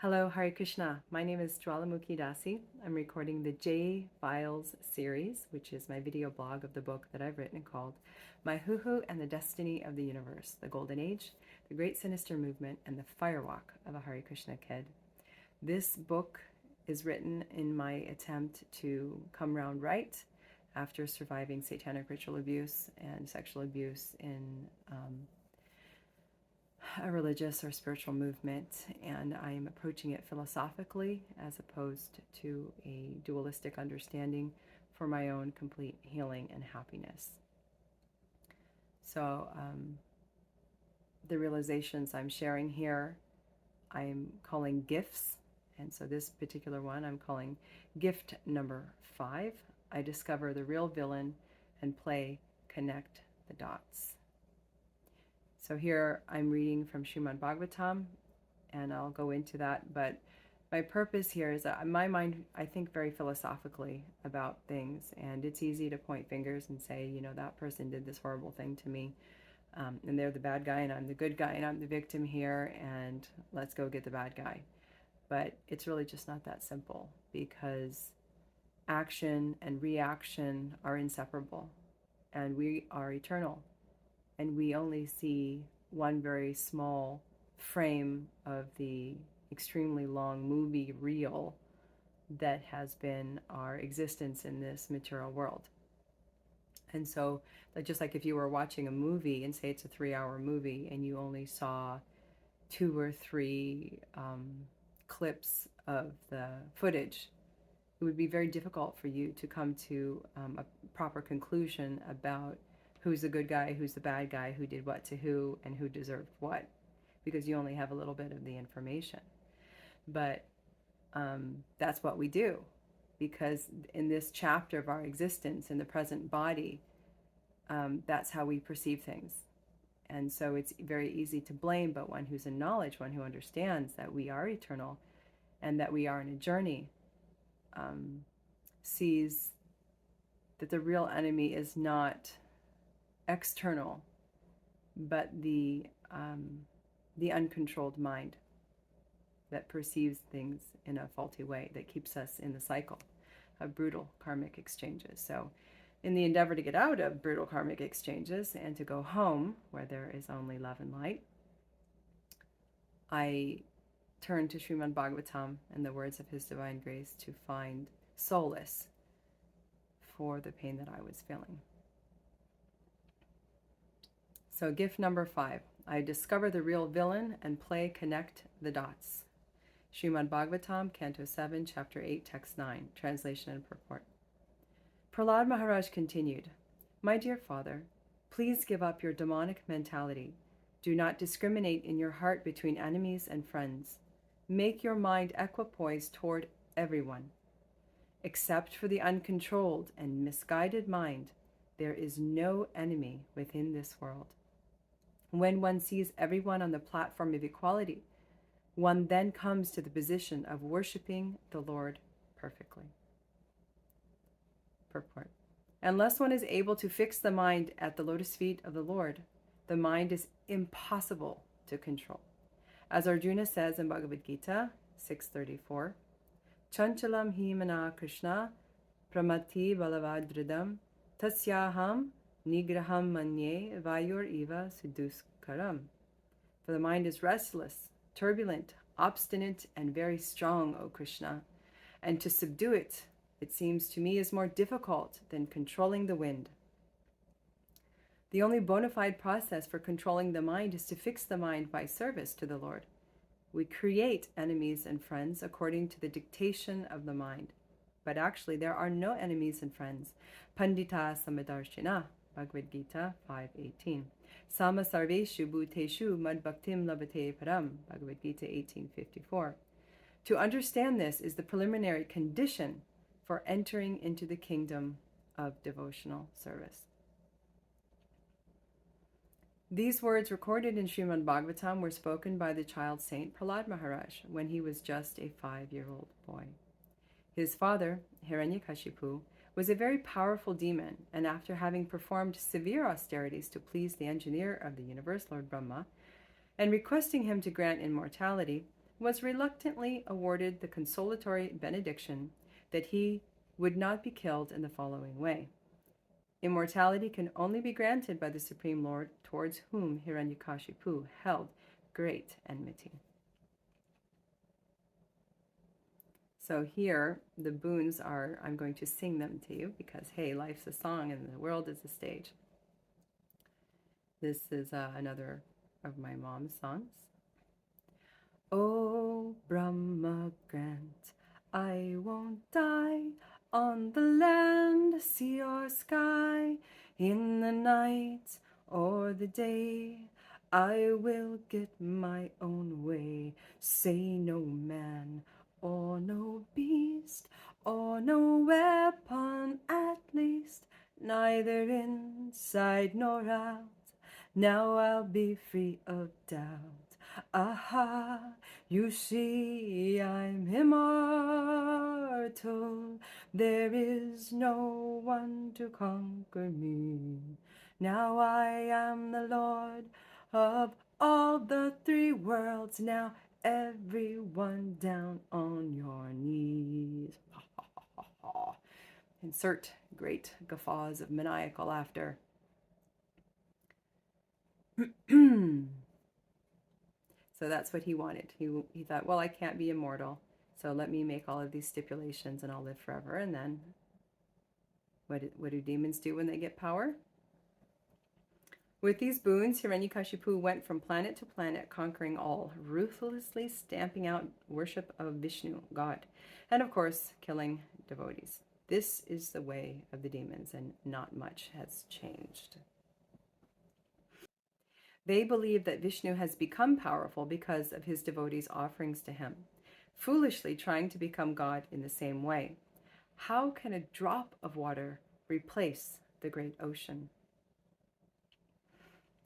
Hello, Hare Krishna. My name is Jvalamukhi Dasi. I'm recording the J Files series, which is my video blog of the book that I've written called My Hoo-Hoo and the Destiny of the Universe, the Golden Age, the Great Sinister Movement, and the Firewalk of a Hare Krishna Kid. This book is written in my attempt to come round right after surviving satanic ritual abuse and sexual abuse in a religious or spiritual movement, and I am approaching it philosophically as opposed to a dualistic understanding for my own complete healing and happiness. So the realizations I'm sharing here, I'm calling gifts, and so this particular one I'm calling gift number 5. I discover the real villain and play connect the dots. So here I'm reading from Srimad Bhagavatam, and I'll go into that, but my purpose here is that my mind, I think very philosophically about things, and it's easy to point fingers and say, you know, that person did this horrible thing to me, and they're the bad guy, and I'm the good guy, and I'm the victim here, and let's go get the bad guy. But it's really just not that simple, because action and reaction are inseparable, and we are eternal. And we only see one very small frame of the extremely long movie reel that has been our existence in this material world. And so, just like if you were watching a movie and say it's a 3-hour movie and you only saw 2 or 3 clips of the footage, it would be very difficult for you to come to a proper conclusion about who's the good guy, who's the bad guy, who did what to who, and who deserved what, because you only have a little bit of the information. But that's what we do, because in this chapter of our existence, in the present body, that's how we perceive things. And so it's very easy to blame, but one who's in knowledge, one who understands that we are eternal and that we are in a journey, sees that the real enemy is not external, but the uncontrolled mind that perceives things in a faulty way, that keeps us in the cycle of brutal karmic exchanges. So in the endeavor to get out of brutal karmic exchanges and to go home where there is only love and light, I turn to Srimad Bhagavatam and the words of His Divine Grace to find solace for the pain that I was feeling. So gift number 5, I discover the real villain and play connect the dots. Srimad Bhagavatam, Canto 7, Chapter 8, Text 9, Translation and Purport. Prahlad Maharaj continued, "My dear father, please give up your demonic mentality. Do not discriminate in your heart between enemies and friends. Make your mind equipoised toward everyone. Except for the uncontrolled and misguided mind, there is no enemy within this world. When one sees everyone on the platform of equality, one then comes to the position of worshiping the Lord perfectly." Purport. Unless one is able to fix the mind at the lotus feet of the Lord, the mind is impossible to control. As Arjuna says in Bhagavad Gita 6:34, "Chanchalam hi mana Krishna pramati balavadridam tasyaham nigraham manye vayur eva suduskaram." For the mind is restless, turbulent, obstinate, and very strong, O Krishna, and to subdue it, it seems to me, is more difficult than controlling the wind. The only bona fide process for controlling the mind is to fix the mind by service to the Lord. We create enemies and friends according to the dictation of the mind. But actually, there are no enemies and friends. Pandita samadarshina, Bhagavad Gita 5:18. Sama sarveshu bhuteshu madbhaktim labhate param, Bhagavad Gita 18:54. To understand this is the preliminary condition for entering into the kingdom of devotional service. These words recorded in Srimad Bhagavatam were spoken by the child saint Prahlad Maharaj when he was just a 5-year-old boy. His father, Hiranyakashipu, was a very powerful demon, and after having performed severe austerities to please the engineer of the universe, Lord Brahma, and requesting him to grant immortality, was reluctantly awarded the consolatory benediction that he would not be killed in the following way. Immortality can only be granted by the Supreme Lord, towards whom Hiranyakashipu held great enmity. So here, the boons are, I'm going to sing them to you because, hey, life's a song and the world is a stage. This is another of my mom's songs. Oh, Brahma grant, I won't die on the land, sea or sky, in the night or the day. I will get my own way. Say no man or no beast or no weapon, at least, neither inside nor out. Now I'll be free of doubt. Aha, you see I'm immortal. There is no one to conquer me. Now I am the Lord of all the three worlds. Now everyone down on your knees. Insert great guffaws of maniacal laughter. So that's what he wanted. He thought, well, I can't be immortal, so let me make all of these stipulations and I'll live forever. And then what do demons do when they get power? With these boons, Hiranyakashipu went from planet to planet, conquering all, ruthlessly stamping out worship of Vishnu, God, and of course, killing devotees. This is the way of the demons, and not much has changed. They believe that Vishnu has become powerful because of his devotees' offerings to him, foolishly trying to become God in the same way. How can a drop of water replace the great ocean?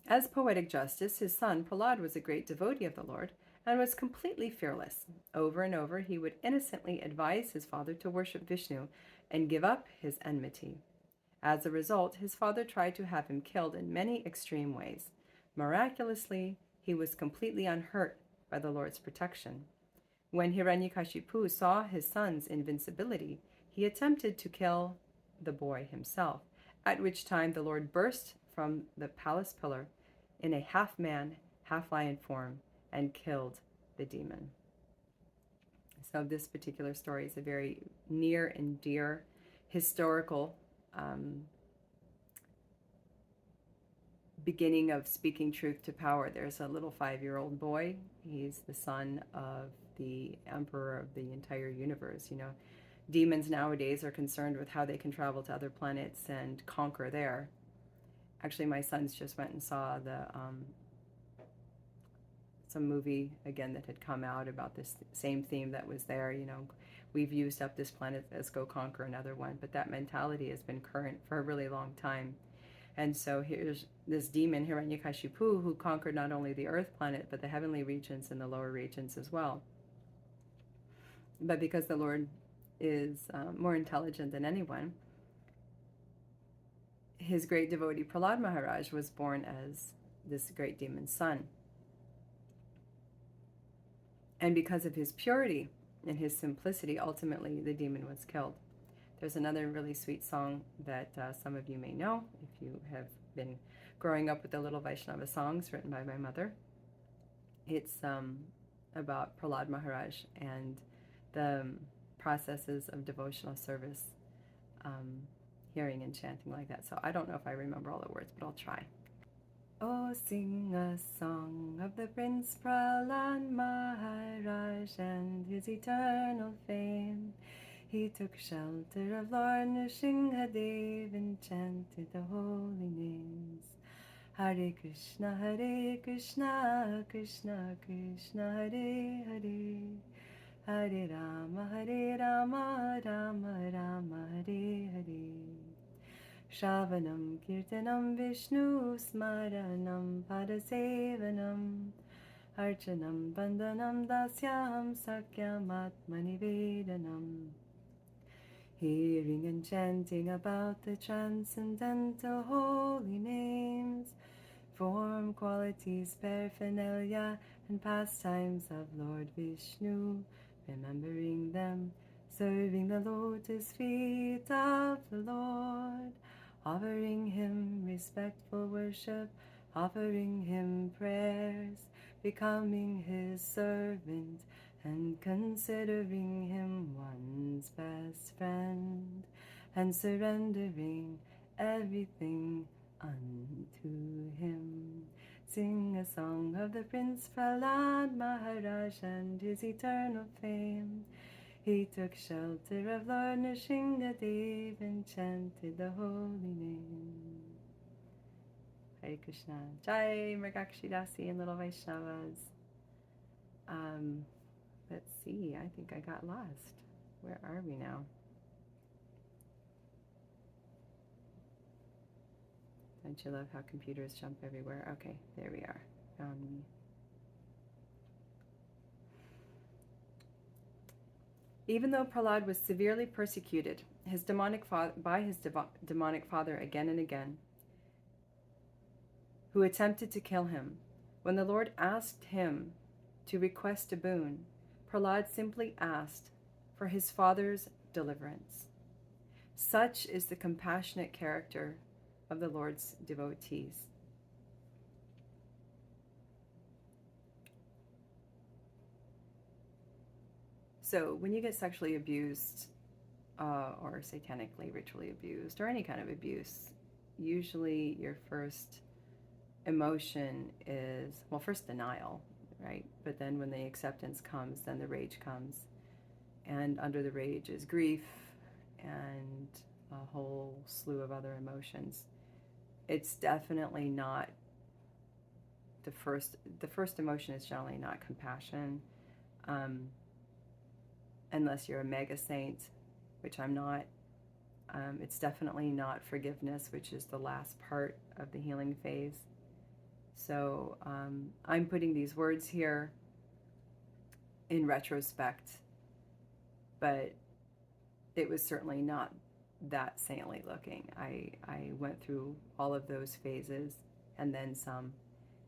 As poetic justice, his son Prahlad was a great devotee of the Lord and was completely fearless. Over and over, he would innocently advise his father to worship Vishnu and give up his enmity. As a result, his father tried to have him killed in many extreme ways. Miraculously, he was completely unhurt by the Lord's protection. When Hiranyakashipu saw his son's invincibility, he attempted to kill the boy himself, at which time the Lord burst from the palace pillar in a half-man, half-lion form and killed the demon. So this particular story is a very near and dear historical beginning of speaking truth to power. There's a little 5-year-old boy. He's the son of the emperor of the entire universe. You know, demons nowadays are concerned with how they can travel to other planets and conquer there. Actually, my sons just went and saw some movie again that had come out about this same theme that was there. You know, we've used up this planet, let's go conquer another one. But that mentality has been current for a really long time. And so here's this demon, Hiranyakashipu, who conquered not only the earth planet, but the heavenly regions and the lower regions as well. But because the Lord is more intelligent than anyone, his great devotee Prahlad Maharaj was born as this great demon's son. And because of his purity and his simplicity, ultimately the demon was killed. There's another really sweet song that some of you may know if you have been growing up with the little Vaishnava songs written by my mother. It's about Prahlad Maharaj and the processes of devotional service, hearing and chanting like that. So I don't know if I remember all the words, but I'll try. Oh, sing a song of the Prince Prahlad Maharaj and his eternal fame. He took shelter of Lord Nrsimhadev and chanted the holy names. Hare Krishna, Krishna Krishna, Hare Hare. Hare Rama, Rama Rama, Hare Hare. Shravanam Kirtanam Vishnu Smaranam Padasevanam Archanam Bandhanam Dasyam Sakyam Atmanivedanam. Hearing and chanting about the transcendental holy names, form, qualities, paraphernalia, and pastimes of Lord Vishnu, remembering them, serving the lotus feet of the Lord, offering him respectful worship, offering him prayers, becoming his servant, and considering him one's best friend, and surrendering everything unto him. Sing a song of the Prince Prahlad Maharaj and his eternal fame. He took shelter of Lord Nrsingadev and chanted the holy name. Hare Krishna. Jai Mrigakshi Dasi and Little Vaishnavas. Let's see, I think I got lost. Where are we now? Don't you love how computers jump everywhere? Okay, there we are. Found me. Even though Prahlad was severely persecuted by his demonic father again and again, who attempted to kill him, when the Lord asked him to request a boon, Prahlad simply asked for his father's deliverance. Such is the compassionate character of the Lord's devotees. So when you get sexually abused or satanically, ritually abused, or any kind of abuse, usually your first emotion is, well, first denial, right? But then when the acceptance comes, then the rage comes. And under the rage is grief and a whole slew of other emotions. It's definitely not the first emotion is generally not compassion, unless you're a mega saint, which I'm not. It's definitely not forgiveness, which is the last part of the healing phase. So I'm putting these words here in retrospect, but it was certainly not that saintly looking. I went through all of those phases and then some,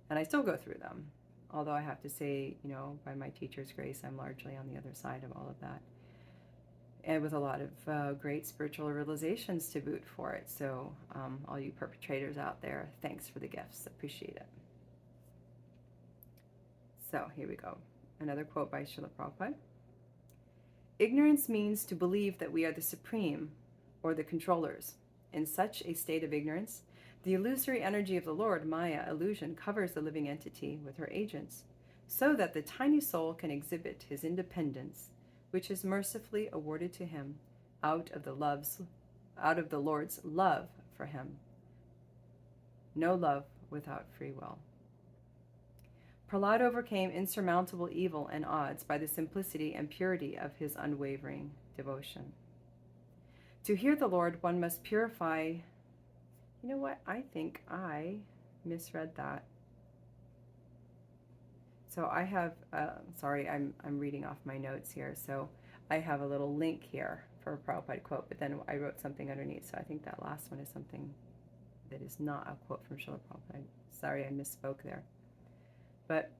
and I still go through them. Although I have to say, by my teacher's grace, I'm largely on the other side of all of that. And with a lot of great spiritual realizations to boot for it. So all you perpetrators out there, thanks for the gifts. Appreciate it. So here we go. Another quote by Srila Prabhupada. Ignorance means to believe that we are the supreme or the controllers. In such a state of ignorance, the illusory energy of the Lord, Maya, illusion, covers the living entity with her agents, so that the tiny soul can exhibit his independence, which is mercifully awarded to him out of the Lord's love for him. No love without free will. Prahlad overcame insurmountable evil and odds by the simplicity and purity of his unwavering devotion. To hear the Lord, one must purify. You know what? I think I misread that. So I have, sorry, I'm reading off my notes here. So I have a little link here for a Prabhupada quote, but then I wrote something underneath. So I think that last one is something that is not a quote from Srila Prabhupada. Sorry, I misspoke there. But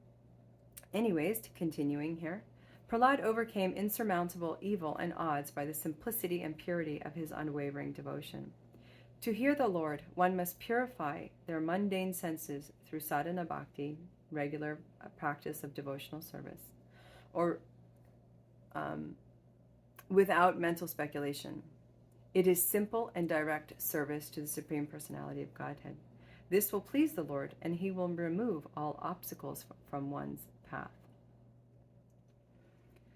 anyways, continuing here. Prahlad overcame insurmountable evil and odds by the simplicity and purity of his unwavering devotion. To hear the Lord, one must purify their mundane senses through sadhana bhakti, regular practice of devotional service, or without mental speculation. It is simple and direct service to the Supreme Personality of Godhead. This will please the Lord, and he will remove all obstacles from one's path.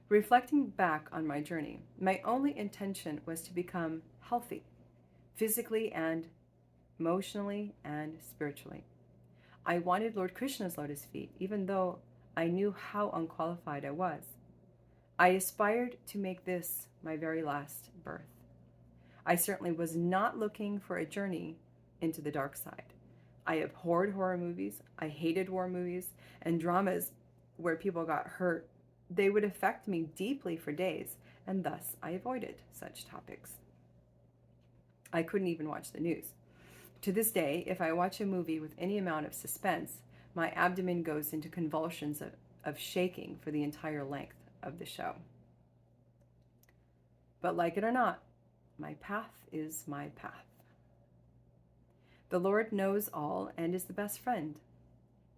Reflecting back on my journey, my only intention was to become healthy, physically and emotionally and spiritually. I wanted Lord Krishna's lotus feet, even though I knew how unqualified I was. I aspired to make this my very last birth. I certainly was not looking for a journey into the dark side. I abhorred horror movies. I hated war movies and dramas where people got hurt. They would affect me deeply for days, and thus I avoided such topics. I couldn't even watch the news. To this day, if I watch a movie with any amount of suspense, my abdomen goes into convulsions of shaking for the entire length of the show. But like it or not, my path is my path. The Lord knows all and is the best friend.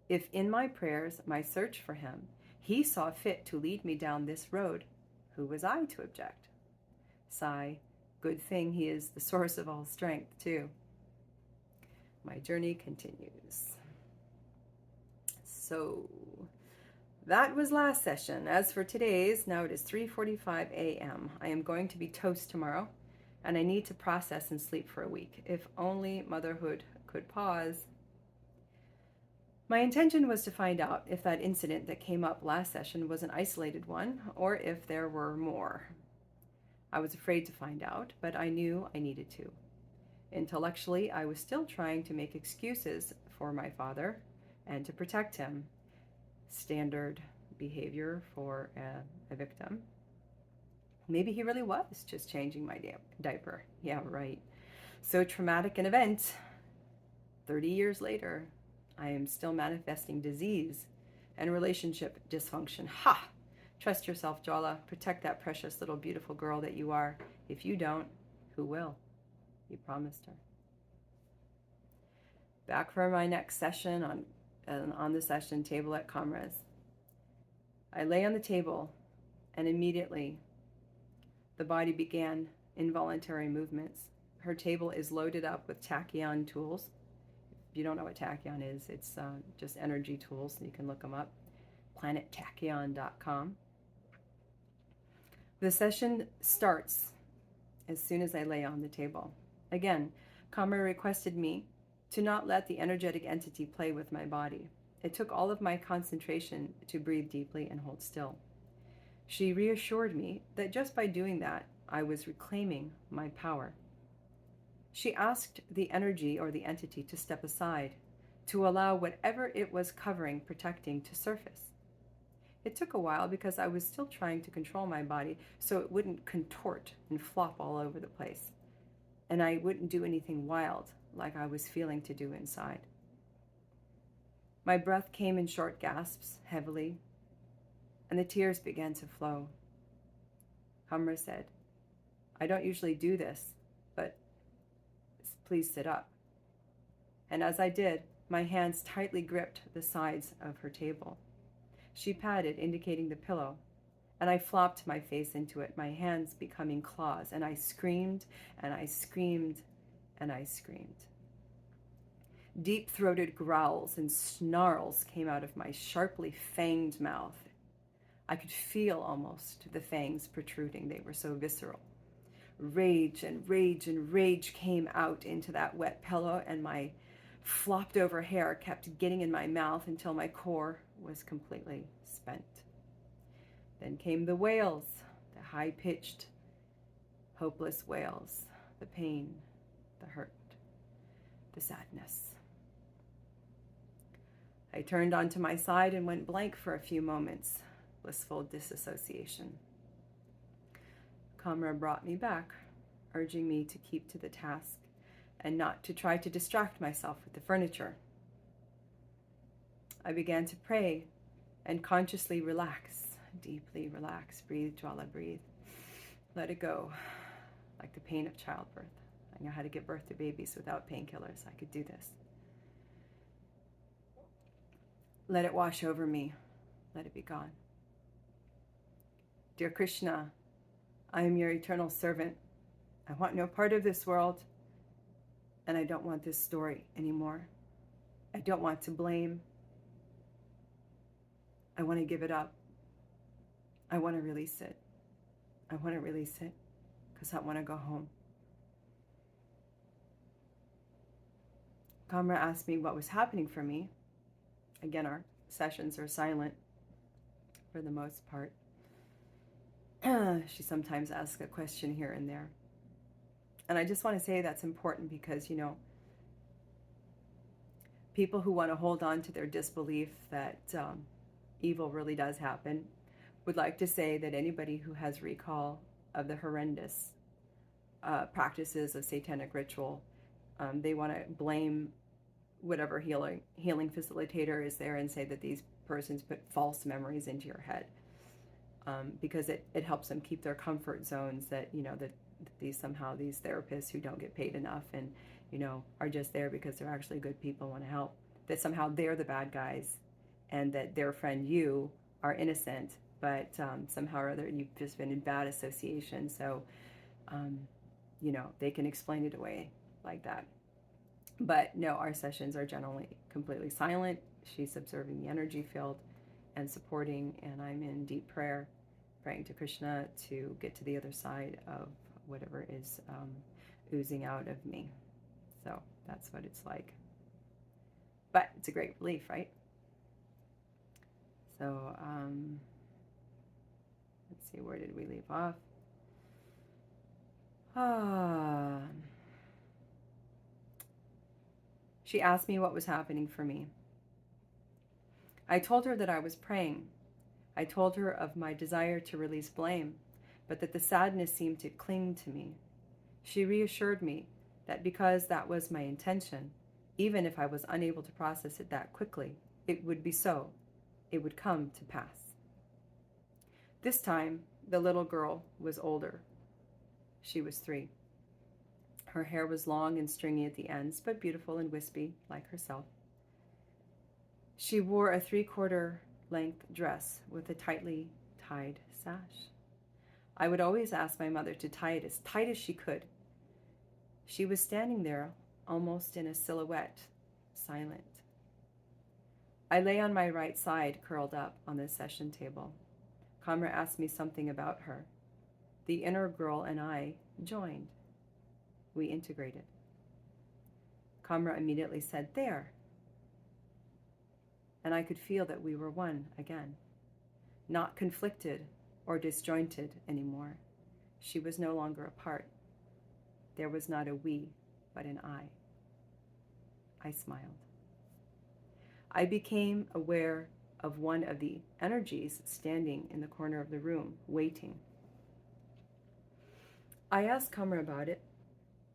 If in my prayers, my search for him, he saw fit to lead me down this road, who was I to object? Sigh, good thing he is the source of all strength, too. My journey continues. So, that was last session. As for today's, now it is 3:45 a.m. I am going to be toast tomorrow, and I need to process and sleep for a week. If only motherhood could pause. My intention was to find out if that incident that came up last session was an isolated one, or if there were more. I was afraid to find out, but I knew I needed to. Intellectually, I was still trying to make excuses for my father and to protect him. Standard behavior for a victim. Maybe he really was just changing my diaper. Yeah, right. So traumatic an event. 30 years later, I am still manifesting disease and relationship dysfunction. Ha! Trust yourself, Jwala. Protect that precious little beautiful girl that you are. If you don't, who will? You promised her. Back for my next session on the session table at Kamra's. I lay on the table, and immediately the body began involuntary movements. Her table is loaded up with tachyon tools. If you don't know what tachyon is, it's just energy tools. You can look them up. planettachyon.com. The session starts as soon as I lay on the table. Again, Kamra requested me to not let the energetic entity play with my body. It took all of my concentration to breathe deeply and hold still. She reassured me that just by doing that, I was reclaiming my power. She asked the energy or the entity to step aside, to allow whatever it was covering, protecting, to surface. It took a while because I was still trying to control my body so it wouldn't contort and flop all over the place, and I wouldn't do anything wild like I was feeling to do inside. My breath came in short gasps, heavily, and the tears began to flow. Kamra said, I don't usually do this, but please sit up. And as I did, my hands tightly gripped the sides of her table. She patted, indicating the pillow, and I flopped my face into it, my hands becoming claws, and I screamed, and I screamed, and I screamed. Deep-throated growls and snarls came out of my sharply fanged mouth. I could feel almost the fangs protruding. They were so visceral. Rage and rage and rage came out into that wet pillow, and my flopped over hair kept getting in my mouth until my core was completely spent. Then came the wails, the high-pitched, hopeless wails, the pain, the hurt, the sadness. I turned onto my side and went blank for a few moments, blissful disassociation. Kamra brought me back, urging me to keep to the task and not to try to distract myself with the furniture. I began to pray and consciously relax, deeply relax. Breathe, Jwala, breathe. Let it go, like the pain of childbirth. I know how to give birth to babies without painkillers. I could do this. Let it wash over me. Let it be gone. Dear Krishna, I am your eternal servant. I want no part of this world, and I don't want this story anymore. I don't want to blame. I want to give it up. I want to release it. I want to release it because I want to go home. Kamra asked me what was happening for me. Again, our sessions are silent for the most part. She sometimes asks a question here and there. And I just want to say that's important because, people who want to hold on to their disbelief that evil really does happen would like to say that anybody who has recall of the horrendous practices of satanic ritual, they want to blame whatever healing facilitator is there and say that these persons put false memories into your head, because it helps them keep their comfort zones, that, that these therapists who don't get paid enough and, are just there because they're actually good people, want to help, that somehow they're the bad guys, and that their friend you are innocent, but somehow or other you've just been in bad association. So, they can explain it away like that. But no, our sessions are generally completely silent. She's observing the energy field and supporting, and I'm in deep prayer, praying to Krishna to get to the other side of whatever is oozing out of me. So that's what it's like. But it's a great relief, right? So let's see, where did we leave off? She asked me what was happening for me. I told her that I was praying. I told her of my desire to release blame, but that the sadness seemed to cling to me. She reassured me that because that was my intention, even if I was unable to process it that quickly, it would be so. It would come to pass. This time, the little girl was older. She was 3. Her hair was long and stringy at the ends, but beautiful and wispy, like herself. She wore a 3/4 length dress with a tightly tied sash. I would always ask my mother to tie it as tight as she could. She was standing there, almost in a silhouette, silent. I lay on my right side, curled up on the session table. Kamra asked me something about her. The inner girl and I joined. We integrated. Kamra immediately said, "There." And I could feel that we were one again, not conflicted or disjointed anymore. She was no longer apart. There was not a we, but an I. I smiled. I became aware of one of the energies standing in the corner of the room, waiting. I asked Kamra about it,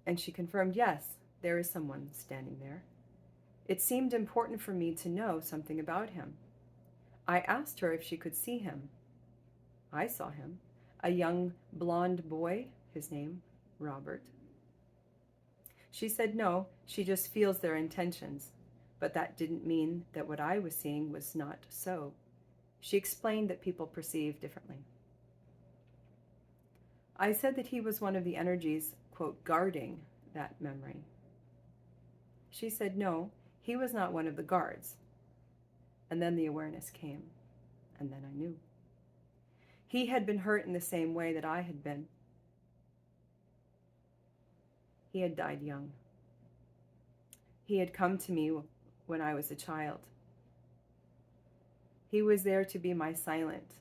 and she confirmed, yes, there is someone standing there. It seemed important for me to know something about him. I asked her if she could see him. I saw him, a young blonde boy, his name, Robert. She said no, she just feels their intentions, but that didn't mean that what I was seeing was not so. She explained that people perceive differently. I said that he was one of the energies, quote, guarding that memory. She said no, he was not one of the guards. And then the awareness came, and then I knew. He had been hurt in the same way that I had been. He had died young. He had come to me when I was a child. He was there to be my silent,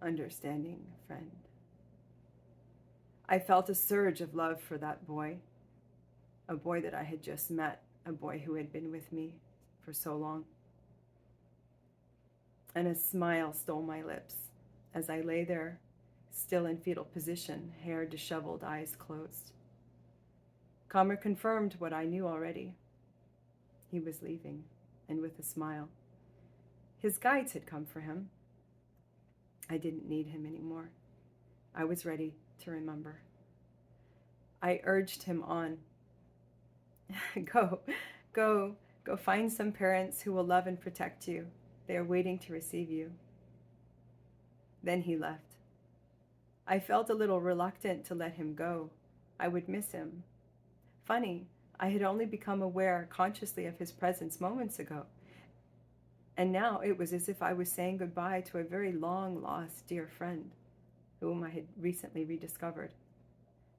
understanding friend. I felt a surge of love for that boy, a boy that I had just met, a boy who had been with me for so long. And a smile stole my lips as I lay there, still in fetal position, hair disheveled, eyes closed. Kamra confirmed what I knew already. He was leaving, and with a smile. His guides had come for him. I didn't need him anymore. I was ready to remember. I urged him on. Go find some parents who will love and protect you. They are waiting to receive you. Then he left. I felt a little reluctant to let him go. I would miss him. Funny, I had only become aware consciously of his presence moments ago. And now it was as if I was saying goodbye to a very long-lost dear friend, whom I had recently rediscovered.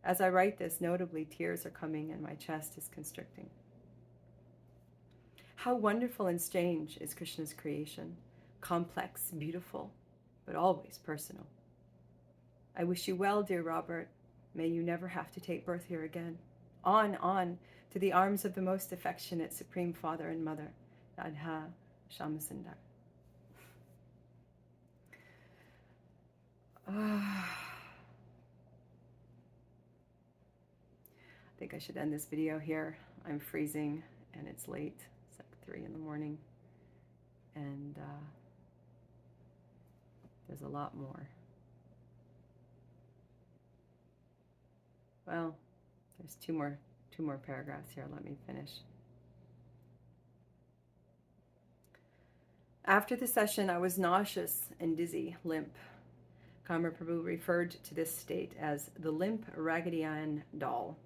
As I write this, notably, tears are coming and my chest is constricting. How wonderful and strange is Krishna's creation, complex, beautiful, but always personal. I wish you well, dear Robert. May you never have to take birth here again. On, to the arms of the most affectionate Supreme Father and Mother, Radha Shamasundar. I think I should end this video here. I'm freezing and it's late. It's like 3 in the morning. And There's a lot more. Well, there's two more paragraphs here. Let me finish. After the session, I was nauseous and dizzy, limp. Mahaprabhu referred to this state as the limp Raggedy Ann doll,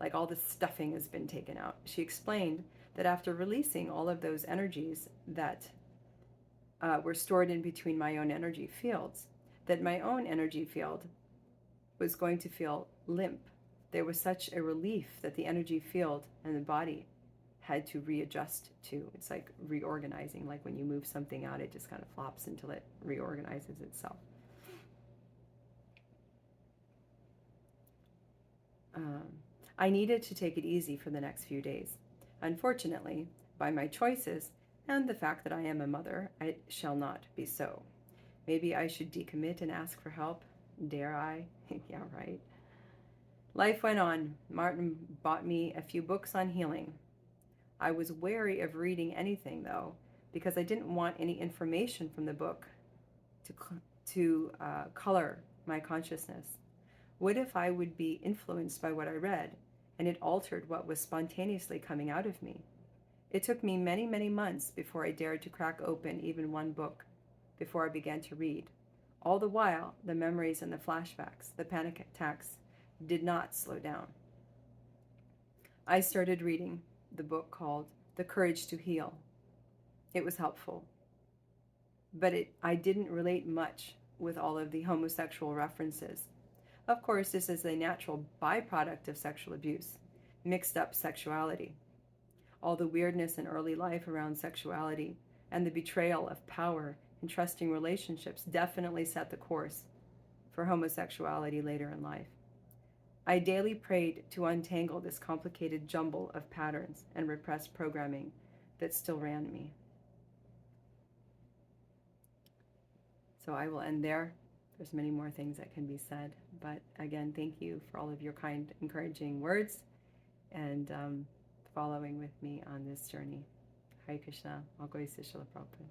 like all the stuffing has been taken out. She explained that after releasing all of those energies that were stored in between my own energy fields, that my own energy field was going to feel limp. There was such a relief that the energy field and the body had to readjust to. It's like reorganizing, like when you move something out, it just kind of flops until it reorganizes itself. I needed to take it easy for the next few days. Unfortunately, by my choices and the fact that I am a mother, it shall not be so. Maybe I should decommit and ask for help. Dare I? Yeah, right. Life went on. Martin bought me a few books on healing. I was wary of reading anything, though, because I didn't want any information from the book to color my consciousness. What if I would be influenced by what I read, and it altered what was spontaneously coming out of me? It took me many, many months before I dared to crack open even one book, before I began to read. All the while, the memories and the flashbacks, the panic attacks, did not slow down. I started reading the book called The Courage to Heal. It was helpful, but I didn't relate much with all of the homosexual references. Of course, this is a natural byproduct of sexual abuse, mixed up sexuality. All the weirdness in early life around sexuality and the betrayal of power and trusting relationships definitely set the course for homosexuality later in life. I daily prayed to untangle this complicated jumble of patterns and repressed programming that still ran me. So I will end there. There's many more things that can be said, but again, thank you for all of your kind, encouraging words and following with me on this journey. Hare Krishna. All glories to Srila Prabhupada.